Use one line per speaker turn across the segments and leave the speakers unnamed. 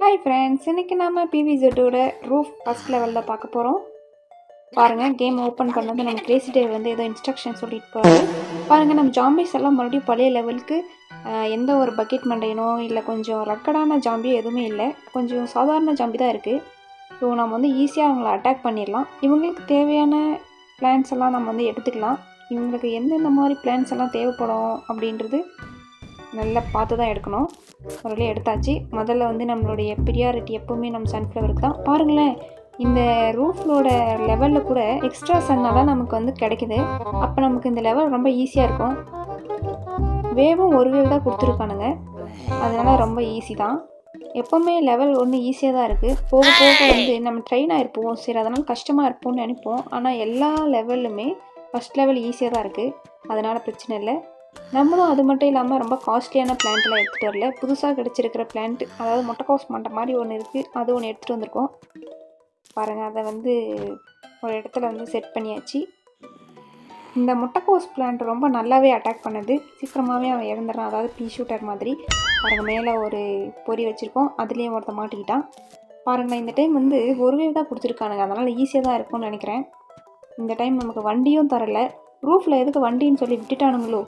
Hi friends, இன்றைக்கி நம்ம பிவிசெட்டோட roof first லெவலில் பார்க்க போகிறோம். பாருங்கள், கேம் ஓப்பன் பண்ணது நம்ம கிரேசி டே வந்து ஏதோ இன்ஸ்ட்ரக்ஷன் சொல்லிட்டு போகிறாரு. பாருங்கள், நம்ம ஜாம்பிஸ் எல்லாம் மறுபடியும் பழைய லெவலுக்கு எந்த ஒரு பக்கெட் மண்டையனோ இல்லை கொஞ்சம் ரக்கடான ஜாம்பியோ எதுவுமே இல்லை. கொஞ்சம் சாதாரண ஜாம்பி தான் இருக்குது. ஸோ நம்ம வந்து ஈஸியாக அவங்கள அட்டாக் பண்ணிடலாம். இவங்களுக்கு தேவையான பிளான்ஸ் எல்லாம் நம்ம வந்து எடுத்துக்கலாம். இவங்களுக்கு எந்தெந்த மாதிரி பிளான்ஸ் எல்லாம் தேவைப்படும் அப்படின்றது நல்லா பார்த்து தான் எடுக்கணும். ஒரு வழியாக எடுத்தாச்சு. முதல்ல வந்து நம்மளுடைய ப்ரியாரிட்டி எப்போவுமே நம்ம சன்ஃப்ளவருக்கு தான். பாருங்களேன், இந்த ரூஃபோட லெவலில் கூட எக்ஸ்ட்ரா சன்னால் நமக்கு வந்து கிடைக்குது. அப்போ நமக்கு இந்த லெவல் ரொம்ப ஈஸியாக இருக்கும். வேவும் ஒரு வேவ் தான் கொடுத்துருக்கானுங்க, அதனால் ரொம்ப ஈஸி தான். எப்போவுமே லெவல் ஒன்று ஈஸியாக தான் இருக்குது. போக போக வந்து நம்ம ட்ரெயின் ஆகிருப்போம், சரி அதனால் கஷ்டமாக இருப்போம்னு நினைப்போம். ஆனால் எல்லா லெவல்லுமே ஃபஸ்ட் லெவல் ஈஸியாக தான் இருக்குது, அதனால் பிரச்சனை இல்லை. நம்மளும் அது மட்டும் இல்லாமல் ரொம்ப காஸ்ட்லியான பிளான்ட்லாம் எடுத்துகிட்டு வரல. புதுசாக கிடச்சிருக்கிற பிளான்ட், அதாவது முட்டைக்கோஸ் மண்டை மாதிரி ஒன்று இருக்குது, அது ஒன்று எடுத்துகிட்டு வந்திருக்கோம். பாருங்கள், அதை வந்து ஒரு இடத்துல வந்து செட் பண்ணியாச்சு. இந்த முட்டைக்கோஸ் பிளான்ட் ரொம்ப நல்லாவே அட்டாக் பண்ணுது. சீக்கிரமாகவே அவன் இறந்துடுறான், அதாவது பீ ஷூட்டர் மாதிரி. பாருங்கள், மேலே ஒரு பொறி வச்சுருக்கோம், அதுலேயும் ஒருத்த மாட்டிக்கிட்டான். பாருங்கள், இந்த டைம் வந்து ஒரு வேவ் தான் கொடுத்துருக்கானுங்க, அதனால் ஈஸியாக தான் இருக்கும்னு நினைக்கிறேன். இந்த டைம் நமக்கு வண்டியும் தரலை. ரூஃபில் எதுக்கு வண்டின்னு சொல்லி விட்டுட்டானுங்களோ,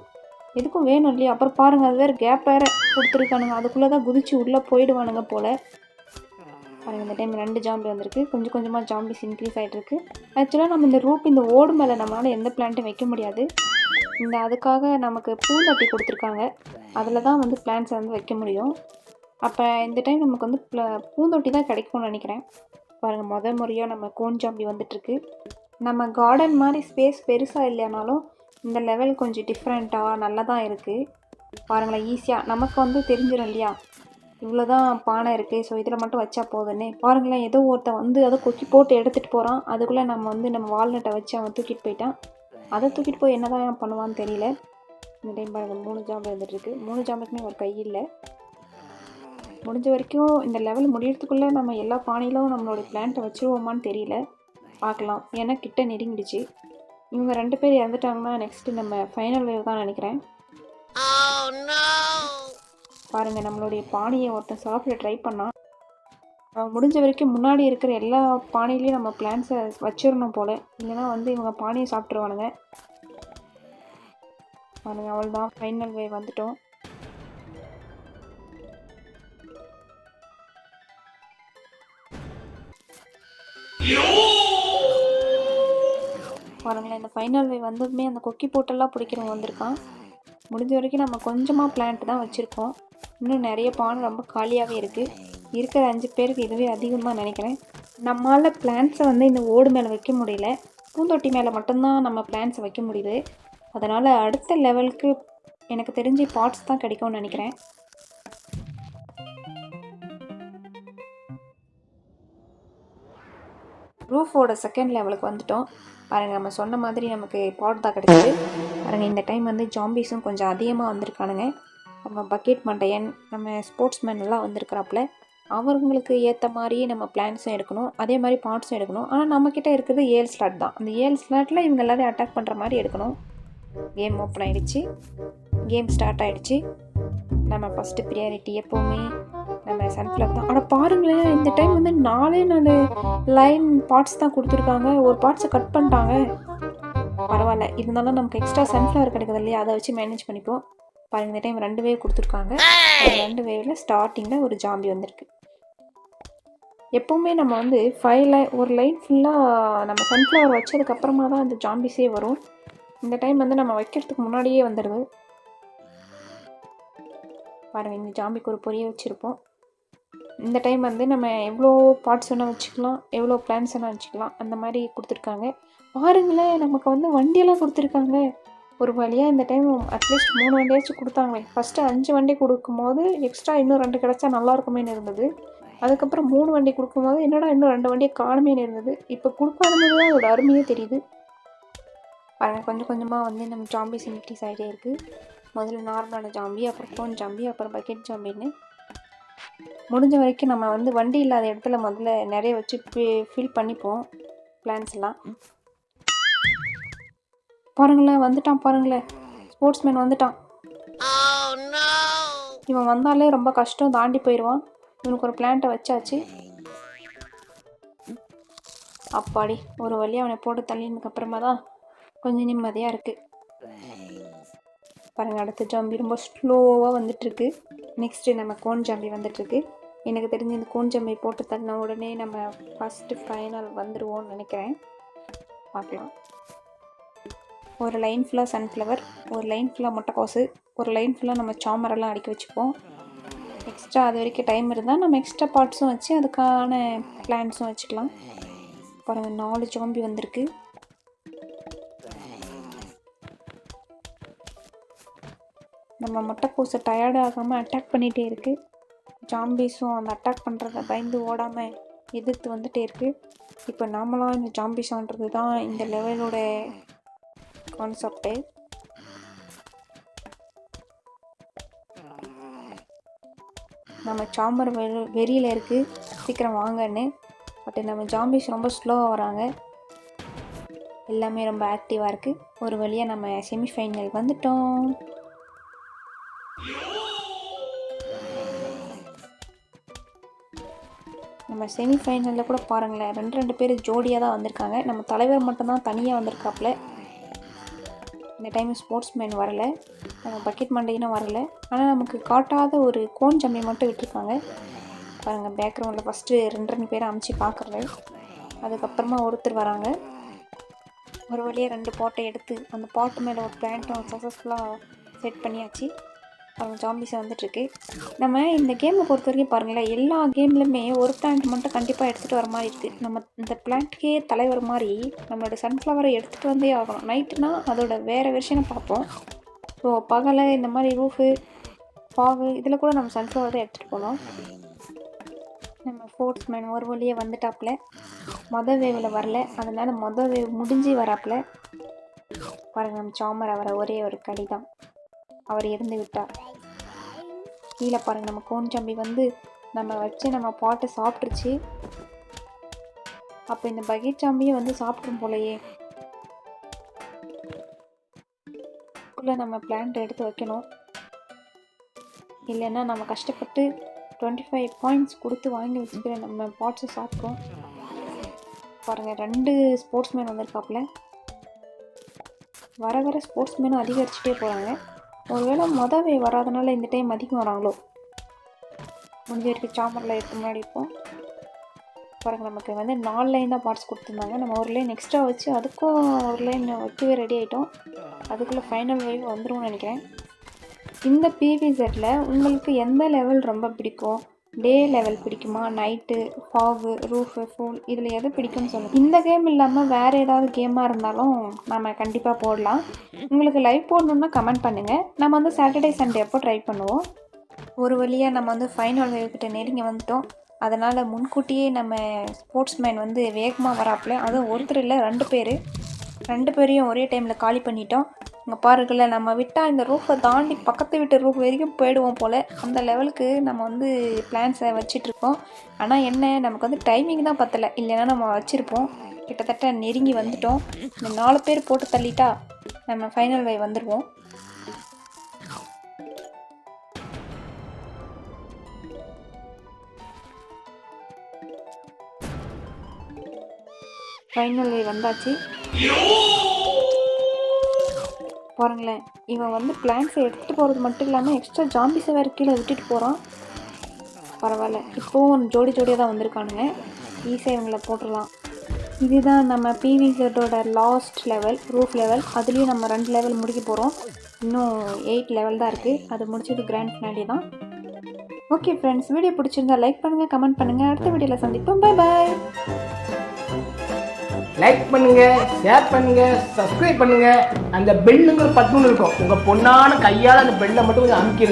எதுக்கும் வேணும் இல்லையா? அப்புறம் பாருங்கள், அது வேறு கேப் வேறு கொடுத்துருக்கானுங்க, அதுக்குள்ளே தான் குதிச்சு உள்ளே போயிடுவானுங்க போல். பாருங்கள், இந்த டைம் 2 ஜாம்பி வந்திருக்கு. கொஞ்சம் கொஞ்சமாக ஜாம்பிஸ் இன்க்ரீஸ் ஆகிட்டுருக்கு. ஆக்சுவலாக நம்ம இந்த ரூப் இந்த ஓடு மேலே நம்மளால் எந்த பிளான்ட்டும் வைக்க முடியாது. அதுக்காக நமக்கு பூந்தொட்டி கொடுத்துருக்காங்க, அதில் தான் வந்து பிளான்ட்ஸை வந்து வைக்க முடியும். அப்போ இந்த டைம் நமக்கு வந்து பூந்தொட்டி தான் கிடைக்கும்னு நினைக்கிறேன். பாருங்கள், முறையாக நம்ம கோன் ஜாம்பி வந்துட்டுருக்கு. நம்ம கார்டன் மாதிரி ஸ்பேஸ் பெருசாக இல்லைனாலும் இந்த லெவல் கொஞ்சம் டிஃப்ரெண்ட்டாக நல்லா தான் இருக்குது. பாருங்களேன், ஈஸியாக நமக்கு வந்து தெரிஞ்சிடும் இல்லையா, இவ்வளோ தான் பானை இருக்குது, ஸோ இதில் மட்டும் வச்சா போதுன்னே. பாருங்களேன், ஏதோ ஒருத்தன் வந்து அதை கொக்கி போட்டு எடுத்துகிட்டு போகிறான். அதுக்குள்ளே நம்ம வந்து நம்ம வால்நட்டை வச்சு அவன் தூக்கிட்டு போயிட்டான். அதை தூக்கிட்டு போய் என்ன தான் பண்ணுவான்னு தெரியல. இந்த டைம் பாருங்கள், 3 ஜாம்பி வந்துட்டுருக்கு. 3 ஜாம்பிக்குமே ஒரு கை இல்லை. முடிஞ்ச வரைக்கும் இந்த லெவல் முடியறதுக்குள்ளே நம்ம எல்லா பானையிலும் நம்மளோட பிளான்ட்டை வச்சுருவோமான்னு தெரியல, பார்க்கலாம். ஏன்னா கிட்ட நெருங்கிடுச்சு. இவங்க 2 பேர் இறந்துட்டாங்கன்னா நெக்ஸ்ட்டு நம்ம ஃபைனல் வேவ் தான் நினைக்கிறேன். பாருங்கள், நம்மளுடைய பானையை ஒருத்தன் சாப்பிட ட்ரை பண்ணான். முடிஞ்ச வரைக்கும் முன்னாடி இருக்கிற எல்லா பானையிலையும் நம்ம பிளான்ஸை வச்சிடணும் போல், இல்லைனா வந்து இவங்க பானையை சாப்பிட்ருவானுங்க. பாருங்கள், அவள் தான் ஃபைனல் வேவ் வந்துட்டோம். பாருங்களேன், இந்த ஃபைனல் வே வந்ததுமே அந்த கொக்கி போட்டெல்லாம் பிடிக்கிறவங்க வந்திருக்கான். முடிஞ்ச வரைக்கும் நம்ம கொஞ்சமாக பிளான்ட் தான் வச்சுருக்கோம். இன்னும் நிறைய பானை ரொம்ப காலியாகவே இருக்குது. இருக்கிற 5 பேருக்கு இதுவே அதிகமாக நினைக்கிறேன். நம்மளால் பிளான்ட்ஸை வந்து இந்த ஓடு மேலே வைக்க முடியல, பூந்தொட்டி மேலே மட்டும்தான் நம்ம பிளான்ட்ஸை வைக்க முடியுது. அதனால் அடுத்த லெவலுக்கு எனக்கு தெரிஞ்சு பாட்ஸ் தான் கிடைக்கும்னு நினைக்கிறேன். ரூஃபோட செகண்ட் லெவலுக்கு வந்துட்டோம். பாருங்கள், நம்ம சொன்ன மாதிரி நமக்கு பாட் தான் கிடைச்சிது. பாருங்கள், இந்த டைம் வந்து ஜாம்பிஸும் கொஞ்சம் அதிகமாக வந்திருக்கானுங்க. நம்ம பக்கெட் மண்டையன், நம்ம ஸ்போர்ட்ஸ்மேன் எல்லாம் வந்திருக்கிறாப்புல. அவங்களுக்கு ஏற்ற மாதிரி நம்ம பிளான்ஸும் எடுக்கணும், அதே மாதிரி பாட்ஸும் எடுக்கணும். ஆனால் நம்மக்கிட்ட இருக்கிறது 7 ஸ்லாட் தான். அந்த 7 ஸ்லாட்டில் இவங்க எல்லாரையும் அட்டாக் பண்ணுற மாதிரி எடுக்கணும். கேம் ஓப்பன் ஆகிடுச்சு, கேம் ஸ்டார்ட் ஆகிடுச்சு. நம்ம ஃபஸ்ட்டு ப்ரியாரிட்டி எப்போவுமே நம்ம சன்ஃப்ளவர் தான். ஆனால் பாருங்களேன், இந்த டைம் வந்து 4 லைன் பார்ட்ஸ் தான் கொடுத்துருக்காங்க. ஒரு பார்ட்ஸை கட் பண்ணிட்டாங்க. பரவாயில்ல, இருந்தாலும் நமக்கு எக்ஸ்ட்ரா சன்ஃப்ளவர் கிடைக்குது இல்லையா, அதை வச்சு மேனேஜ் பண்ணிப்போம். பாருங்கள், இந்த டைம் 2 வேவ் கொடுத்துருக்காங்க. 2 வேவில் ஸ்டார்டிங்கில் ஒரு ஜாம்பி வந்திருக்கு. எப்போவுமே நம்ம வந்து ஒரு லைன் ஃபுல்லாக நம்ம சன்ஃப்ளவர் வச்சதுக்கப்புறமா தான் அந்த ஜாம்பிஸே வரும். இந்த டைம் வந்து நம்ம வைக்கிறதுக்கு முன்னாடியே வந்துடுது. பாருங்கள், இந்த ஜாம்பிக்கு ஒரு பொரிய வச்சுருப்போம். இந்த டைம் வந்து நம்ம எவ்வளோ பார்ட்ஸ் வேணால் வச்சுக்கலாம், எவ்வளோ பிளான்ஸ் வேணால் வச்சுக்கலாம், அந்த மாதிரி கொடுத்துருக்காங்க. பாருங்களேன், நமக்கு வந்து வண்டியெல்லாம் கொடுத்துருக்காங்க. ஒரு வழியாக இந்த டைம் அட்லீஸ்ட் 3 வண்டியாச்சும் கொடுத்தாங்களே. ஃபஸ்ட்டு 5 வண்டி கொடுக்கும்போது எக்ஸ்ட்ரா இன்னும் 2 கிடச்சா நல்லாயிருக்குமேனு இருந்தது. அதுக்கப்புறம் 3 வண்டி கொடுக்கும்போது என்னடா இன்னும் 2 வண்டியை காணுமேனு இருந்தது. இப்போ கொடுக்காதது தான் அதோட அருமையே தெரியுது. பாருங்கள், கொஞ்சம் கொஞ்சமாக வந்து நம்ம ஜாம்பிஸ் இன்க்ரீஸ் ஆகிட்டே இருக்குது. முதல்ல நார்மலான ஜாம்பி, அப்புறம் கோன் ஜாம்பி, அப்புறம் பக்கெட் ஜாம்பின்னு முடிஞ்ச வரைக்கும் நம்ம வந்து வண்டி இல்லாத இடத்துல முதல்ல நிறைய வச்சு ஃபில் பண்ணிப்போம் பிளான்ஸ் எல்லாம். பாருங்களேன், வந்துட்டான். பாருங்களேன், ஸ்போர்ட்ஸ்மேன் வந்துட்டான். இவன் வந்தாலே ரொம்ப கஷ்டம், தாண்டி போயிடுவான். இவனுக்கு ஒரு பிளான்ட்டை வச்சாச்சு. அப்பாடி ஒரு வழியாக அவனை போட்டு தள்ளினதுக்கு அப்புறமா தான் கொஞ்சம் நிம்மதியாக இருக்குது. பாருங்கள், அடுத்த ஜாம்பி ரொம்ப ஸ்லோவாக வந்துட்டுருக்கு. நெக்ஸ்ட்டு நம்ம கோன் ஜாம்பி வந்துட்டுருக்கு. எனக்கு தெரிஞ்சு இந்த கோன் ஜாம்பி போட்டு தள்ளின உடனே நம்ம ஃபஸ்ட்டு ஃபைனல் வந்துடுவோம்னு நினைக்கிறேன். பார்க்கலாம். ஒரு லைன் ஃபுல்லாக சன்ஃப்ளவர், ஒரு லைன் ஃபுல்லாக முட்டைக்கோசு, ஒரு லைன் ஃபுல்லாக நம்ம சாமரெல்லாம் அடுக்கி வச்சுப்போம். எக்ஸ்ட்ரா அது வரைக்கும் டைம் இருந்தால் நம்ம எக்ஸ்ட்ரா பார்ட்ஸும் வச்சு அதுக்கான பிளான்ஸும் வச்சுக்கலாம். பாருங்கள், 4 ஜாம்பி வந்திருக்கு. நம்ம முட்டைக்கோசை டயர்டு ஆகாமல் அட்டாக் பண்ணிகிட்டே இருக்குது. ஜாம்பிஸும் அந்த அட்டாக் பண்ணுறத பயந்து ஓடாமல் எதிர்த்து வந்துகிட்டே இருக்குது. இப்போ நாமளாம் இந்த ஜாம்பிஸான்றது தான் இந்த லெவலோட கான்செப்டு. நம்ம சாம்பர் வெறியில் இருக்குது, சீக்கிரம் வாங்கன்னு. பட் நம்ம ஜாம்பிஸ் ரொம்ப ஸ்லோவாக வராங்க. எல்லாமே ரொம்ப ஆக்டிவாக இருக்குது. ஒரு வழியாக நம்ம செமிஃபைனல் வந்துட்டோம். நம்ம செமிஃபைனலில் கூட பாருங்களேன், 2 பேர் ஜோடியாக தான் வந்திருக்காங்க. நம்ம தலைவர் மட்டும்தான் தனியாக வந்திருக்காப்புல. இந்த டைம் ஸ்போர்ட்ஸ்மேன் வரலை, நம்ம பக்கெட் மண்டையினும் வரலை. ஆனால் நமக்கு காட்டாத ஒரு கோன் ஜம்பி மட்டும் விட்டுருக்காங்க. பாருங்கள், பேக்ரவுண்டில் ஃபஸ்ட்டு 2 பேரை அமுச்சு பார்க்குறது. அதுக்கப்புறமா ஒருத்தர் வராங்க. ஒரு வழியாக 2 பாட்டை எடுத்து அந்த பாட்டு மேலே ஒரு பிளான்ட்டும் சக்ஸஸ்ஃபுல்லாக செட் பண்ணியாச்சு. அவங்க ஜாம்பிஸை வந்துட்டுருக்கு. நம்ம இந்த கேமை பொறுத்த வரைக்கும் பாருங்களேன், எல்லா கேம்லையுமே ஒரு பிளான்ட் மட்டும் கண்டிப்பாக எடுத்துகிட்டு வர மாதிரி இருக்குது. நம்ம இந்த பிளான்ட்டுக்கே தலைவர் மாதிரி நம்மளோட சன்ஃப்ளவரை எடுத்துகிட்டு வந்தே ஆகணும். நைட்டுனா அதோட வேறு வெர்ஷனை பார்ப்போம். ஸோ பகலை இந்த மாதிரி ரூஃபு ஃபாகு இதில் கூட நம்ம சன்ஃப்ளவர் தான் எடுத்துகிட்டு போனோம். நம்ம ஸ்போர்ட்ஸ்மேன் ஒரு வழியாக வந்துட்டாப்புல. மொதல் வேவில் வரல, அதனால் மொதல் வேவ் முடிஞ்சு வராப்புல. பாருங்கள், நம்ம சாமர் அவரை ஒரே ஒரு கடி தான், அவர் இருந்து விட்டார். கீழே பாருங்கள், நம்ம கோன் ஜம்பி வந்து நம்ம வச்சு நம்ம பாட்டை சாப்பிட்ருச்சு. அப்போ இந்த பக்கெட் ஜாம்பியும் வந்து சாப்பிட்ரும் போலையே. இதுக்குள்ளே நம்ம பிளான்ட் எடுத்து வைக்கணும், இல்லைன்னா நம்ம கஷ்டப்பட்டு 25 பாயிண்ட்ஸ் கொடுத்து வாங்கி வச்சுக்கிற நம்ம பாட்ஸை சாப்பிட்றோம். பாருங்கள், 2 ஸ்போர்ட்ஸ்மேன் வந்திருக்காப்புல. வர வர ஸ்போர்ட்ஸ்மேனும் அதிகரிச்சுட்டே போகிறாங்க. ஒருவேளை மொதவே வராதனால இந்த டைம் அதிகம் வராங்களோ. முடிஞ்ச வரைக்கும் சாமரில் எடுத்து முன்னாடி இருப்போம். பாருங்கள், நமக்கு வந்து 4 லைன் தான் பார்ட்ஸ் கொடுத்துருந்தாங்க. நம்ம ஒரு லைன் எக்ஸ்ட்ரா வச்சு அதுக்கும் ஒரு லைன் வைக்கவே ரெடி ஆகிட்டோம். அதுக்குள்ளே ஃபைனல் வேவ் வந்துரும்னு நினைக்கிறேன். இந்த பிவிசெட்டில் உங்களுக்கு எந்த லெவல் ரொம்ப பிடிக்கும்? டே லெவல் பிடிக்குமா, நைட்டு, ஃபாகு, ரூஃபு, ஃபூல், இதில் எது பிடிக்கும்னு சொல்லுங்கள். இந்த கேம் இல்லாமல் வேறு ஏதாவது கேமாக இருந்தாலும் நம்ம கண்டிப்பாக போடலாம். உங்களுக்கு லைவ் போடணுன்னா கமெண்ட் பண்ணுங்கள். நம்ம வந்து சாட்டர்டே சண்டே அப்போ ட்ரை பண்ணுவோம். ஒரு வழியாக நம்ம வந்து ஃபைனல் வேவ்கிட்ட நெருங்கி வந்துட்டோம். அதனால் முன்கூட்டியே நம்ம ஸ்போர்ட்ஸ்மேன் வந்து வேகமாக வராப்புல. அதுவும் ஒருத்தர் இல்லை, 2 பேரையும் ஒரே டைமில் காலி பண்ணிட்டோம். இங்கே பாருங்கள்ல, நம்ம விட்டால் இந்த ரூஃபை தாண்டி பக்கத்து வீட்டு ரூஃப் வரைக்கும் போயிடுவோம் போல். அந்த லெவலுக்கு நம்ம வந்து பிளான்ஸை வச்சிட்ருக்கோம். ஆனால் என்ன, நமக்கு வந்து டைமிங் தான் பத்தலை, இல்லைன்னா நம்ம வச்சுருப்போம். கிட்டத்தட்ட நெருங்கி வந்துட்டோம். இந்த 4 பேர் போட்டு தள்ளிட்டா நம்ம ஃபைனல் வே வந்துடுவோம். ஃபைனல் வே வந்தாச்சு. பாருங்களேன், இவன் வந்து பிளான்ஸை எடுத்துகிட்டு போகிறது மட்டும் இல்லாமல் எக்ஸ்ட்ரா ஜாம்பிஸை வேறு கீழே விட்டுட்டு போகிறான். பரவாயில்ல, இப்போவும் ஜோடியாக தான் வந்திருக்கானுங்க. ஈஸியாக இவங்களை போட்டுடலாம். இதுதான் நம்ம பிவிசெட்டோட லாஸ்ட் லெவல், ரூஃப் லெவல். அதுலேயும் நம்ம 2 லெவல் முடிக்க போகிறோம். இன்னும் 8 லெவல் தான் இருக்குது. அது முடிச்சது கிராண்ட் ஃபினாலி தான். ஓகே ஃப்ரெண்ட்ஸ், வீடியோ பிடிச்சிருந்தா லைக் பண்ணுங்கள், கமெண்ட் பண்ணுங்கள். அடுத்த வீடியோவில் சந்திப்போம். Bye bye.
லைக் பண்ணுங்க, ஷேர் பண்ணுங்க, சப்ஸ்கிரைப் பண்ணுங்க. அந்த பெல்லுங்கிற பட்டன் இருக்கும், உங்க பொண்ணான கையால் அந்த பெல்லை மட்டும் கொஞ்சம் அமுக்கிடுங்க.